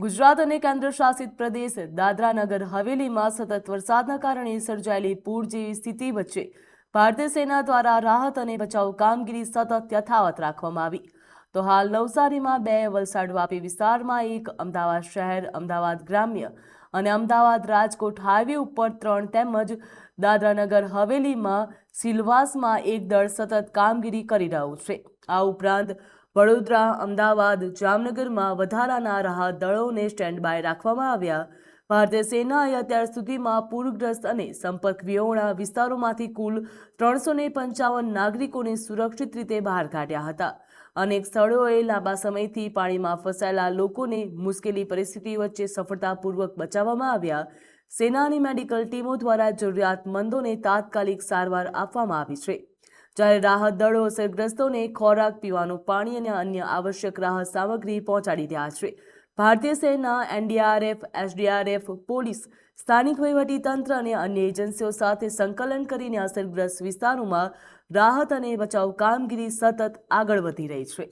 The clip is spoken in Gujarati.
ગુજરાત અને કેન્દ્રશાસિત પ્રદેશ દાદરાનગર હવેલીમાં સતત વરસાદના કારણે સર્જાયેલી પૂર જેવી સ્થિતિ વચ્ચે ભારતીય સેના દ્વારા રાહત અને બચાવ કામગીરી સતત યથાવત રાખવામાં આવી. તો હાલ નવસારીમાં 2, વલસાડ વાપી વિસ્તારમાં 1, અમદાવાદ શહેર, અમદાવાદ ગ્રામ્ય અને અમદાવાદ રાજકોટ હાઈવે ઉપર 3 તેમજ દાદરાનગર હવેલીમાં સિલવાસમાં 1 દળ સતત કામગીરી કરી રહ્યું છે. આ ઉપરાંત વડોદરા, અમદાવાદ, જામનગરમાં વધારાના રાહત દળોને સ્ટેન્ડ બાય રાખવામાં આવ્યા. ભારતીય સેનાએ અત્યાર સુધીમાં પૂરગ્રસ્ત અને સંપર્ક વિહોણા વિસ્તારોમાંથી કુલ 355 નાગરિકોને સુરક્ષિત રીતે બહાર કાઢ્યા હતા. અનેક સ્થળોએ લાંબા સમયથી પાણીમાં ફસાયેલા લોકોને મુશ્કેલી પરિસ્થિતિ વચ્ચે સફળતાપૂર્વક બચાવવામાં આવ્યા. સેનાની મેડિકલ ટીમો દ્વારા જરૂરિયાતમંદોને તાત્કાલિક સારવાર આપવામાં આવી છે, જ્યારે રાહત દળો અસરગ્રસ્તોને ખોરાક, પીવાનું પાણી અને અન્ય આવશ્યક રાહત સામગ્રી પહોંચાડી રહ્યા છે. ભારતીય સેના, એનડીઆરએફ, એસડીઆરએફ, પોલીસ, સ્થાનિક વહીવટીતંત્ર અને અન્ય એજન્સીઓ સાથે સંકલન કરીને અસરગ્રસ્ત વિસ્તારોમાં રાહત અને બચાવ કામગીરી સતત આગળ વધી રહી છે.